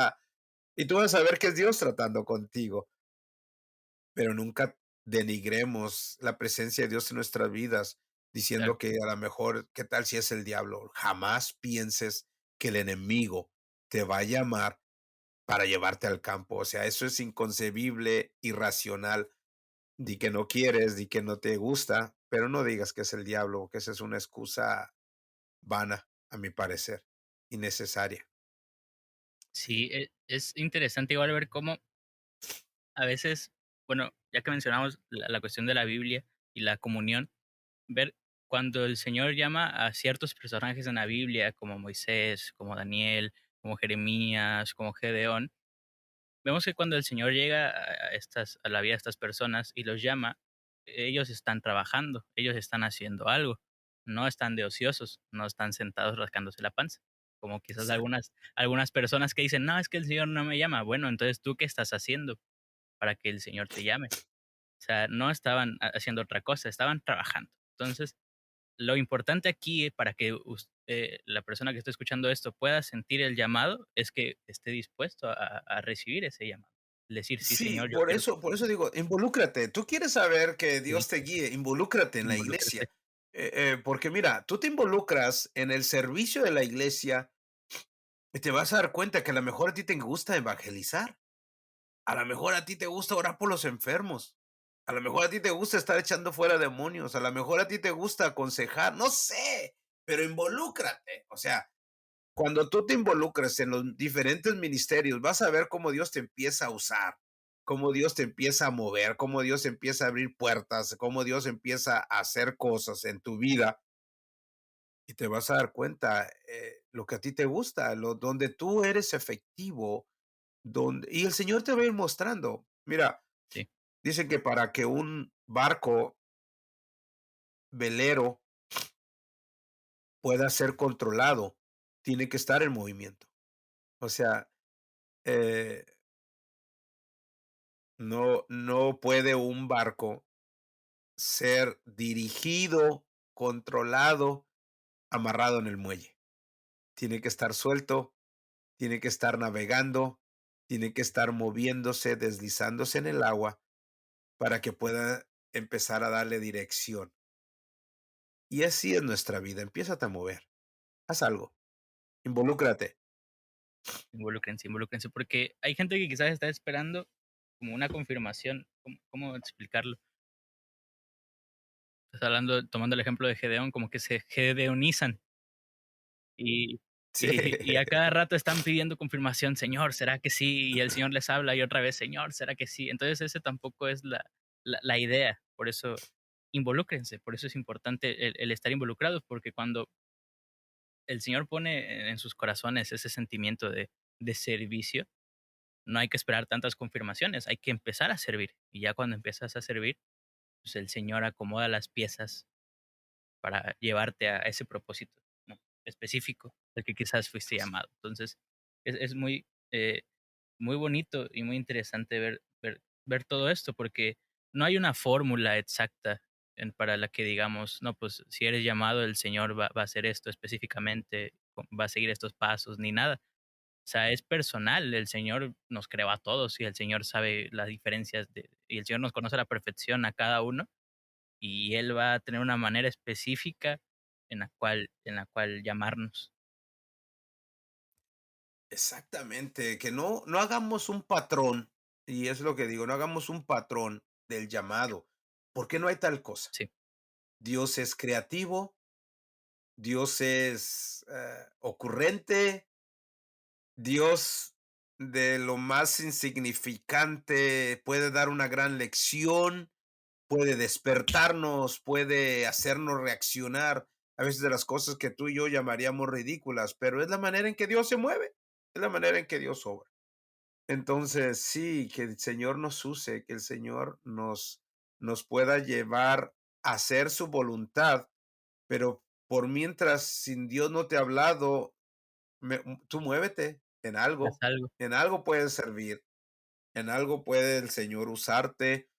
y tú vas a ver que es Dios tratando contigo, pero nunca denigremos la presencia de Dios en nuestras vidas, claro. diciendo que a lo mejor, ¿qué tal si es el diablo? Jamás pienses que el enemigo te va a llamar para llevarte al campo. O sea, eso es inconcebible, irracional. Di que no quieres, di que no te gusta, pero no digas que es el diablo, que esa es una excusa vana, a mi parecer, innecesaria. Sí, es interesante igual ver cómo a veces, bueno, ya que mencionamos la cuestión de la Biblia y la comunión, ver cuando el Señor llama a ciertos personajes en la Biblia, como Moisés, como Daniel, como Jeremías, como Gedeón, vemos que cuando el Señor llega a la vida de estas personas y los llama, ellos están trabajando, ellos están haciendo algo, no están de ociosos, no están sentados rascándose la panza, como quizás Exacto. algunas personas que dicen, no, es que el Señor no me llama. Bueno, entonces tú qué estás haciendo para que el Señor te llame. O sea, no estaban haciendo otra cosa, estaban trabajando. Entonces, lo importante aquí, para que la persona que esté escuchando esto pueda sentir el llamado, es que esté dispuesto a recibir ese llamado. Decir: "Sí, Sí, Señor, yo quiero". por eso digo, involúcrate. Tú quieres saber que Sí, Dios te guíe, involúcrate en la involúcrate. iglesia. Porque mira, tú te involucras en el servicio de la iglesia y te vas a dar cuenta que a lo mejor a ti te gusta evangelizar. A lo mejor a ti te gusta orar por los enfermos. A lo mejor a ti te gusta estar echando fuera demonios. A lo mejor a ti te gusta aconsejar. No sé, pero involúcrate. O sea, cuando tú te involucres en los diferentes ministerios, vas a ver cómo Dios te empieza a usar, cómo Dios te empieza a mover, cómo Dios empieza a abrir puertas, cómo Dios empieza a hacer cosas en tu vida y te vas a dar cuenta lo que a ti te gusta, donde tú eres efectivo, y el Señor te va a ir mostrando. Mira, Sí, dicen que para que un barco velero pueda ser controlado, tiene que estar en movimiento. O sea, eh, no puede un barco ser dirigido, controlado, amarrado en el muelle. Tiene que estar suelto, tiene que estar navegando, tiene que estar moviéndose, deslizándose en el agua para que pueda empezar a darle dirección. Y así es nuestra vida. Empiézate a mover. Haz algo. Involúcrate. involúcrense, porque hay gente que quizás está esperando como una confirmación, ¿cómo explicarlo? Estás hablando, tomando el ejemplo de Gedeón, como que se gedeonizan y Sí. y a cada rato están pidiendo confirmación: "Señor, ¿será que sí?". Y el Señor les habla y otra vez: "Señor, ¿será que sí?". Entonces, ese tampoco es la idea. Por eso, involúcrense, por eso es importante el estar involucrados, porque cuando el Señor pone en sus corazones ese sentimiento de servicio, no hay que esperar tantas confirmaciones, hay que empezar a servir. Y ya cuando empiezas a servir, pues, el Señor acomoda las piezas para llevarte a ese propósito, ¿no? Específico, al que quizás fuiste llamado. Entonces, es muy, muy bonito y muy interesante ver todo esto, porque no hay una fórmula exacta para la que digamos, no, pues si eres llamado, el Señor va a hacer esto específicamente, va a seguir estos pasos, ni nada. O sea, es personal, el Señor nos creó a todos y el Señor sabe las diferencias y el Señor nos conoce a la perfección a cada uno y Él va a tener una manera específica en la cual llamarnos. Exactamente, que no hagamos un patrón, y es lo que digo, no hagamos un patrón del llamado, porque no hay tal cosa. Sí, Dios es creativo, Dios es, ocurrente, Dios de lo más insignificante puede dar una gran lección, puede despertarnos, puede hacernos reaccionar a veces de las cosas que tú y yo llamaríamos ridículas, pero es la manera en que Dios se mueve, es la manera en que Dios obra. Entonces, sí, que el Señor nos use, que el Señor nos pueda llevar a hacer su voluntad, pero por mientras, sin Dios no te ha hablado, tú muévete haz algo. en algo puedes servir, en algo puede el Señor usarte,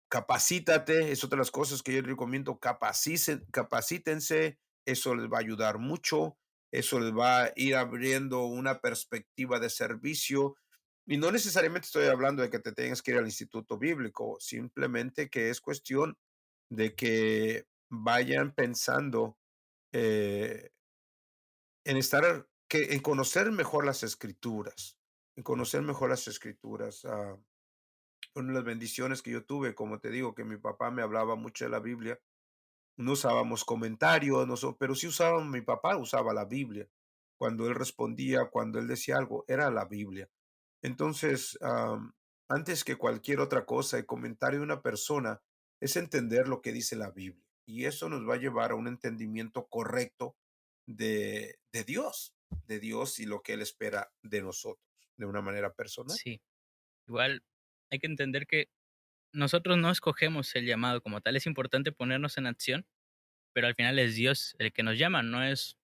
capacítate, es otra de las cosas que yo les recomiendo, capacítense, eso les va a ayudar mucho, eso les va a ir abriendo una perspectiva de servicio. Y no necesariamente estoy hablando de que te tengas que ir al instituto bíblico, simplemente que es cuestión de que vayan pensando eh, en conocer mejor las escrituras, en conocer mejor las escrituras. Una de las bendiciones que yo tuve, como te digo, que mi papá me hablaba mucho de la Biblia. No usábamos comentarios, pero sí usábamos, mi papá usaba la Biblia. Cuando él respondía, cuando él decía algo, era la Biblia. Entonces, antes que cualquier otra cosa, el comentario de una persona es entender lo que dice la Biblia. Y eso nos va a llevar a un entendimiento correcto de Dios y lo que Él espera de nosotros, de una manera personal. Sí, igual hay que entender que nosotros no escogemos el llamado como tal, es importante ponernos en acción, pero al final es Dios el que nos llama, no es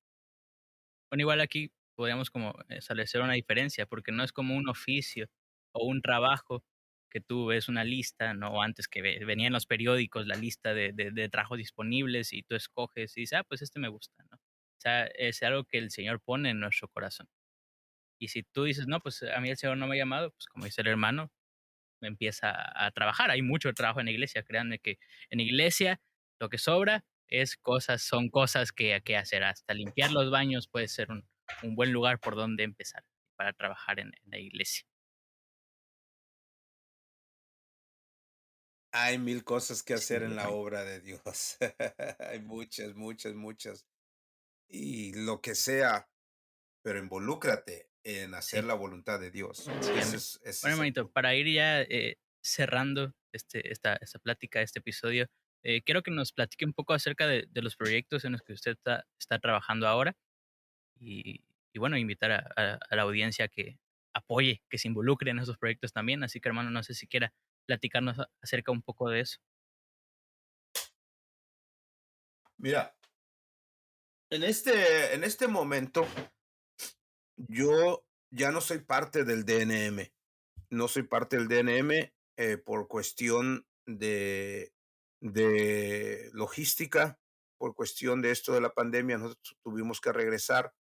bueno, igual aquí podríamos como establecer una diferencia, porque no es como un oficio o un trabajo que tú ves una lista, ¿no? O antes que venía en los periódicos la lista de trabajos disponibles y tú escoges y dices, ah, pues este me gusta, ¿no? O sea, es algo que el Señor pone en nuestro corazón. Y si tú dices, no, pues a mí el Señor no me ha llamado, pues como dice el hermano, empieza a trabajar. Hay mucho trabajo en la iglesia, créanme que en iglesia lo que sobra son cosas que hacer. Hasta limpiar los baños puede ser un buen lugar por donde empezar para trabajar en la iglesia. Hay mil cosas que hacer Sí, en la hermano. obra de Dios. Hay muchas, muchas, muchas. Y lo que sea. pero involúcrate en hacer Sí, la voluntad de Dios. sí, amén. Ese Bueno, es el hermanito, punto. para ir ya, cerrando esta plática, este episodio, quiero que nos platique un poco acerca de los proyectos en los que usted está trabajando ahora y y bueno, invitar a la audiencia que apoye, que se involucre en esos proyectos también. Así que, hermano, no sé si quiera platicarnos acerca un poco de eso. Mira, en este momento, yo ya no soy parte del DNM. No soy parte del DNM por cuestión de logística, por cuestión de esto de la pandemia. Nosotros tuvimos que regresar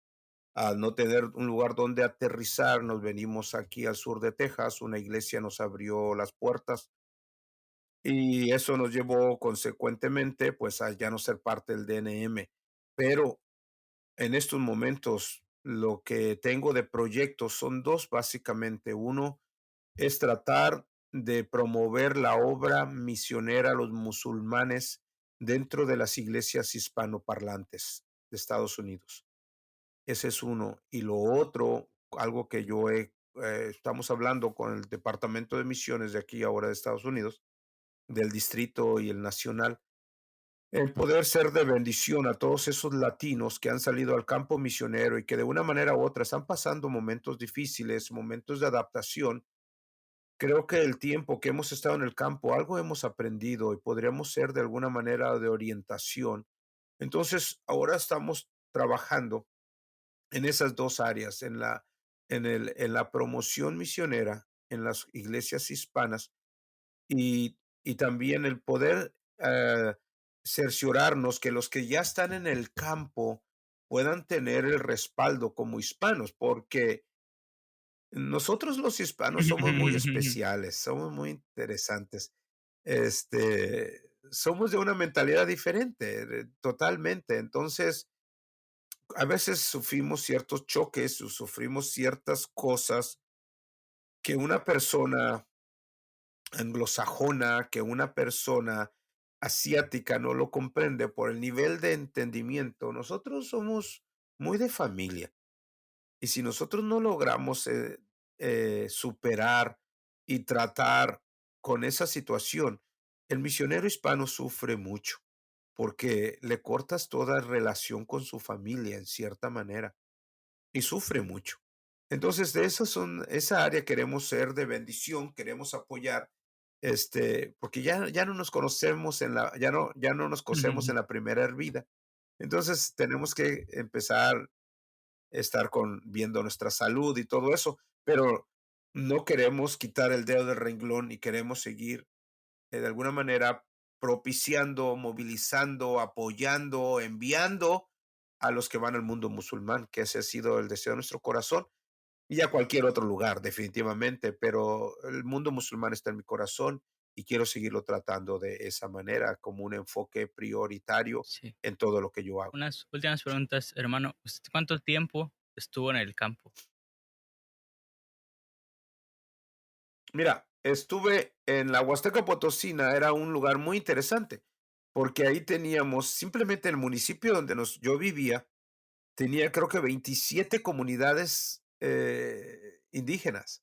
al no tener un lugar donde aterrizar. Nos venimos aquí al sur de Texas. Una iglesia nos abrió las puertas y eso nos llevó consecuentemente pues a ya no ser parte del DNM. Pero en estos momentos lo que tengo de proyectos son dos básicamente. Uno es tratar de promover la obra misionera a los musulmanes dentro de las iglesias hispanoparlantes de Estados Unidos. Ese es uno. Y lo otro, algo que estamos hablando con el Departamento de Misiones de aquí ahora de Estados Unidos, del distrito y el nacional, el poder ser de bendición a todos esos latinos que han salido al campo misionero y que de una manera u otra están pasando momentos difíciles, momentos de adaptación. Creo que el tiempo que hemos estado en el campo, algo hemos aprendido y podríamos ser de alguna manera de orientación. Entonces, ahora estamos trabajando en esas dos áreas, en la promoción misionera en las iglesias hispanas y también el poder cerciorarnos que los que ya están en el campo puedan tener el respaldo como hispanos, porque nosotros los hispanos somos muy especiales, somos muy interesantes. Somos de una mentalidad diferente, totalmente. Entonces, a veces sufrimos ciertos choques o sufrimos ciertas cosas que una persona anglosajona, que una persona asiática no lo comprende por el nivel de entendimiento. Nosotros somos muy de familia. Y si nosotros no logramos superar y tratar con esa situación, el misionero hispano sufre mucho porque le cortas toda relación con su familia en cierta manera y sufre mucho. Entonces, esa área queremos ser de bendición, queremos apoyar, porque ya no nos conocemos ya no nos conocemos en la primera hervida. Entonces, tenemos que empezar estar viendo nuestra salud y todo eso, pero no queremos quitar el dedo del renglón y queremos seguir de alguna manera propiciando, movilizando, apoyando, enviando a los que van al mundo musulmán, que ese ha sido el deseo de nuestro corazón y a cualquier otro lugar, definitivamente, pero el mundo musulmán está en mi corazón y quiero seguirlo tratando de esa manera, como un enfoque prioritario Sí. en todo lo que yo hago. Unas últimas preguntas, hermano. ¿Usted cuánto tiempo estuvo en el campo? Mira, estuve en la Huasteca Potosina, era un lugar muy interesante, porque ahí teníamos simplemente el municipio donde yo vivía, tenía creo que 27 comunidades indígenas.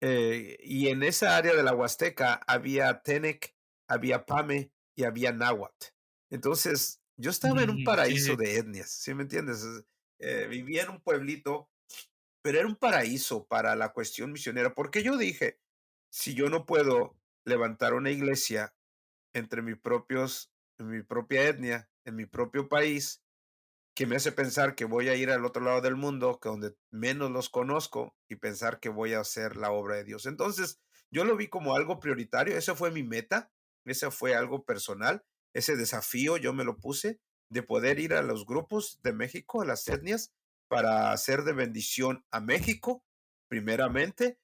Y en esa área de la Huasteca había Tenec, había Pame y había Náhuatl. Entonces, yo estaba en un Sí, paraíso sí. de etnias, ¿sí me entiendes? Vivía en un pueblito, pero era un paraíso para la cuestión misionera, porque yo dije, si yo no puedo levantar una iglesia entre en mi propia etnia, en mi propio país, que me hace pensar que voy a ir al otro lado del mundo, que donde menos los conozco, y pensar que voy a hacer la obra de Dios. Entonces, yo lo vi como algo prioritario, esa fue mi meta, ese fue algo personal, ese desafío yo me lo puse de poder ir a los grupos de México, a las etnias, para hacer de bendición a México, primeramente,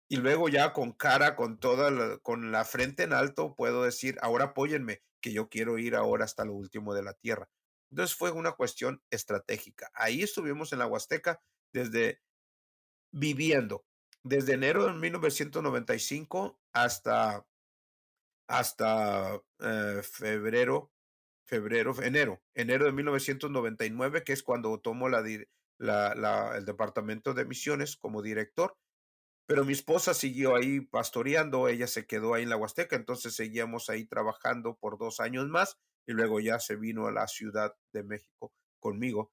y luego ya con cara, con la frente en alto, puedo decir, ahora apóyenme, que yo quiero ir ahora hasta lo último de la tierra. Entonces fue una cuestión estratégica. Ahí estuvimos en la Huasteca desde viviendo, desde enero de 1995 hasta enero de 1999, que es cuando tomo el departamento de misiones como director, pero mi esposa siguió ahí pastoreando, ella se quedó ahí en la Huasteca, entonces seguíamos ahí trabajando por 2 años más y luego ya se vino a la Ciudad de México conmigo.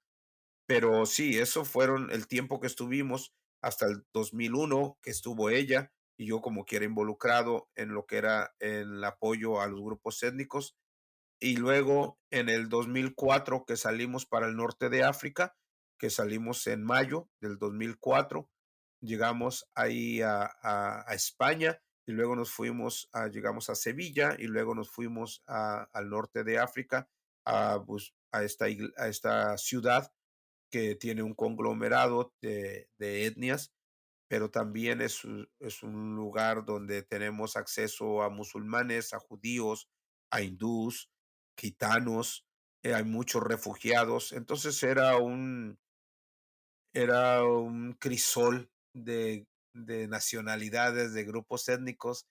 Pero sí, eso fueron el tiempo que estuvimos hasta el 2001 que estuvo ella y yo como quiera involucrado en lo que era el apoyo a los grupos étnicos. Y luego en el 2004 que salimos para el norte de África, que salimos en mayo del 2004, llegamos ahí a España y luego llegamos a Sevilla y luego nos fuimos al norte de África a esta ciudad que tiene un conglomerado de etnias, pero también es un lugar donde tenemos acceso a musulmanes, a judíos, a hindús, gitanos, hay muchos refugiados. Entonces era un crisol de nacionalidades, de grupos étnicos,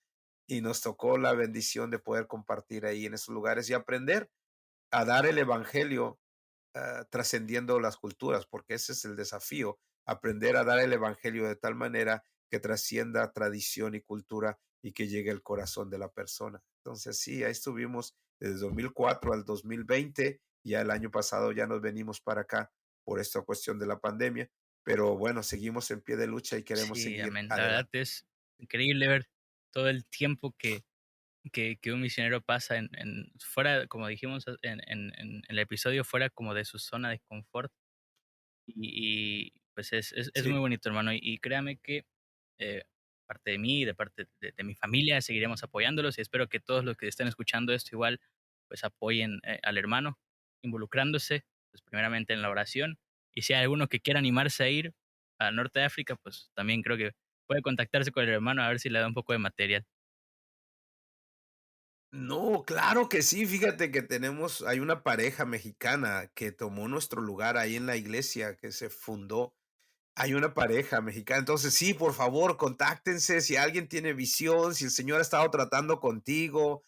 y nos tocó la bendición de poder compartir ahí en esos lugares y aprender a dar el evangelio trascendiendo las culturas, porque ese es el desafío, aprender a dar el evangelio de tal manera que trascienda tradición y cultura y que llegue al corazón de la persona. Entonces, sí, ahí estuvimos desde 2004 al 2020, ya el año pasado ya nos venimos para acá por esta cuestión de la pandemia, pero bueno, seguimos en pie de lucha y queremos Sí, seguir amén. La verdad adelante. es increíble ver todo el tiempo que un misionero pasa en fuera, como dijimos en el episodio, fuera como de su zona de confort. Pues es muy Sí, bonito, hermano. Y créame que eh, parte de mí y de parte de mi familia seguiremos apoyándolos y espero que todos los que estén escuchando esto igual pues apoyen al hermano, involucrándose pues primeramente en la oración. Y si hay alguno que quiera animarse a ir al norte de África, pues también creo que puede contactarse con el hermano a ver si le da un poco de material. no, claro que sí. Fíjate que hay una pareja mexicana que tomó nuestro lugar ahí en la iglesia que se fundó. Hay una pareja mexicana. Entonces, sí, por favor, contáctense. Si alguien tiene visión, si el Señor ha estado tratando contigo,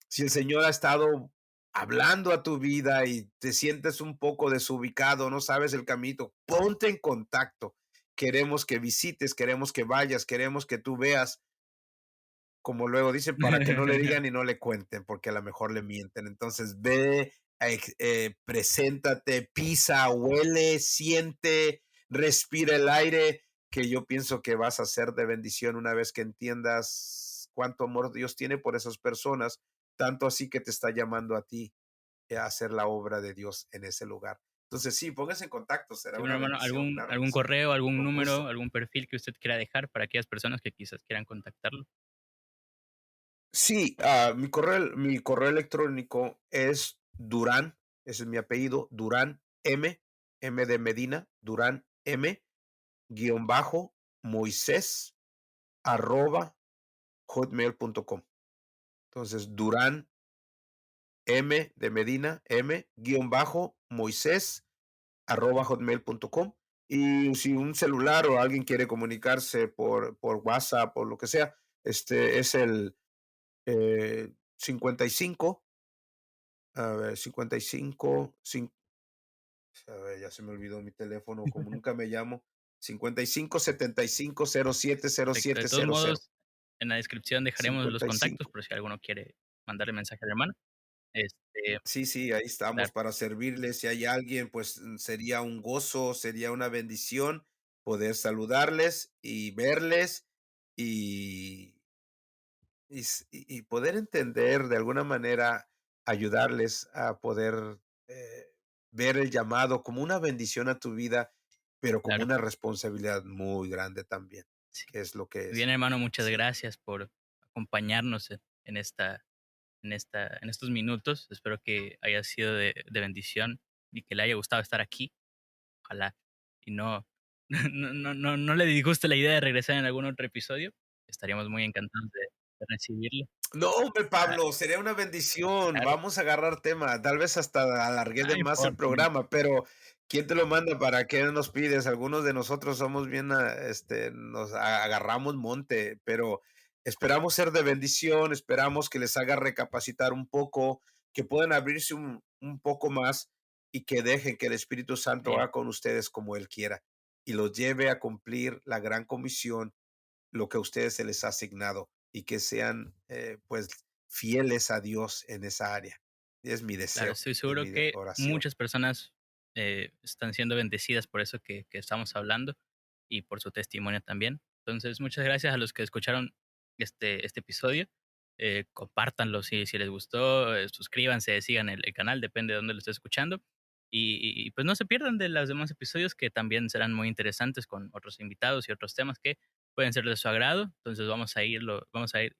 si el Señor ha estado hablando a tu vida y te sientes un poco desubicado, no sabes el camino, ponte en contacto. Queremos que visites, queremos que vayas, queremos que tú veas como luego dicen, para que no le digan y no le cuenten, porque a lo mejor le mienten. Entonces, ve, preséntate, pisa, huele, siente, respira el aire, que yo pienso que vas a ser de bendición una vez que entiendas cuánto amor Dios tiene por esas personas, tanto así que te está llamando a ti a hacer la obra de Dios en ese lugar. Entonces, sí, póngase en contacto, será Sí, bueno, una hermano, bendición, claro que algún sí, correo, algún con número, gusto. algún perfil que usted quiera dejar para aquellas personas que quizás quieran contactarlo? Sí, mi correo electrónico es Durán, ese es mi apellido, Durán M de Medina, Durán guión bajo, Moisés, arroba, hotmail.com. Entonces, Durán M de Medina, guión bajo, Moisés, arroba, hotmail.com. Y si un celular o alguien quiere comunicarse por WhatsApp o lo que sea, es el 55. A ver, 55, a ver, ya se me olvidó mi teléfono, como nunca me llamo, 55 75 07 De 07 todos 00. modos, en la descripción dejaremos los contactos 55. por si alguno quiere mandarle mensaje al hermano. Este, Sí, sí, ahí estamos claro, para servirles. Si hay alguien, pues sería un gozo, sería una bendición poder saludarles y verles y, y poder entender de alguna manera, ayudarles a poder eh, ver el llamado como una bendición a tu vida, pero como claro. una responsabilidad muy grande también, Sí. que es lo que Muy bien, es. hermano, muchas Sí. gracias por acompañarnos en estos minutos. Espero que haya sido de bendición y que le haya gustado estar aquí. Ojalá y no, no le disguste la idea de regresar en algún otro episodio. Estaríamos muy encantados de recibirlo. No, hombre, Ah, Pablo, sería una bendición. claro. Vamos a agarrar tema. Tal vez hasta alargué de No más el importa, no importa. programa, pero ¿quién te lo manda? ¿Para qué nos pides? Algunos de nosotros somos bien, agarramos monte, pero esperamos ser de bendición, esperamos que les haga recapacitar un poco, que puedan abrirse un poco más y que dejen que el Espíritu Santo Bien, haga con ustedes como Él quiera y los lleve a cumplir la gran comisión, lo que a ustedes se les ha asignado y que sean pues fieles a Dios en esa área. Es mi claro, deseo, estoy es seguro mi que oración. muchas personas están siendo bendecidas por eso que estamos hablando y por su testimonio también. Entonces, muchas gracias a los que escucharon este episodio. Compártanlo si les gustó, suscríbanse, sigan el canal, depende de dónde lo estés escuchando. Y pues no se pierdan de los demás episodios que también serán muy interesantes con otros invitados y otros temas que pueden ser de su agrado. Entonces vamos a ir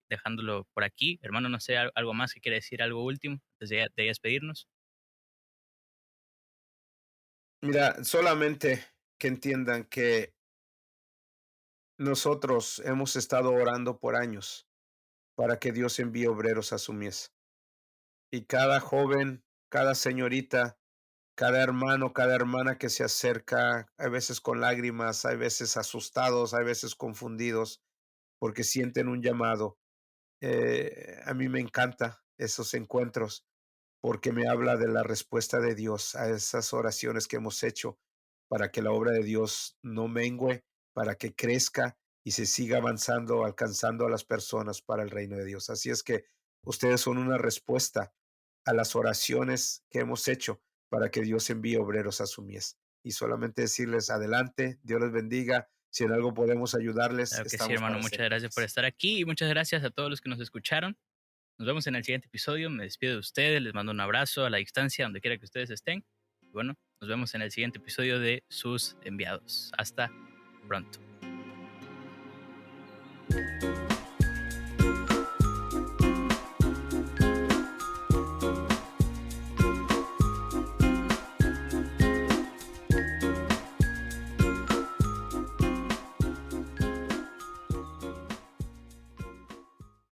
dejándolo por aquí. Hermano, no sé, algo más que quiere decir, algo último, antes de despedirnos. Mira, solamente que entiendan que nosotros hemos estado orando por años para que Dios envíe obreros a su mies. Y cada joven, cada señorita, cada hermano, cada hermana que se acerca, hay veces con lágrimas, hay veces asustados, hay veces confundidos, porque sienten un llamado. A mí me encanta esos encuentros porque me habla de la respuesta de Dios a esas oraciones que hemos hecho para que la obra de Dios no mengüe, para que crezca y se siga avanzando, alcanzando a las personas para el reino de Dios. Así es que ustedes son una respuesta a las oraciones que hemos hecho para que Dios envíe obreros a su mies. Y solamente decirles adelante, Dios les bendiga. Si en algo podemos ayudarles, Claro que sí, estamos hermano. para Muchas gracias por servirles. estar aquí y muchas gracias a todos los que nos escucharon. Nos vemos en el siguiente episodio. Me despido de ustedes, les mando un abrazo a la distancia, donde quiera que ustedes estén. Y bueno, nos vemos en el siguiente episodio de Sus Enviados. Hasta pronto.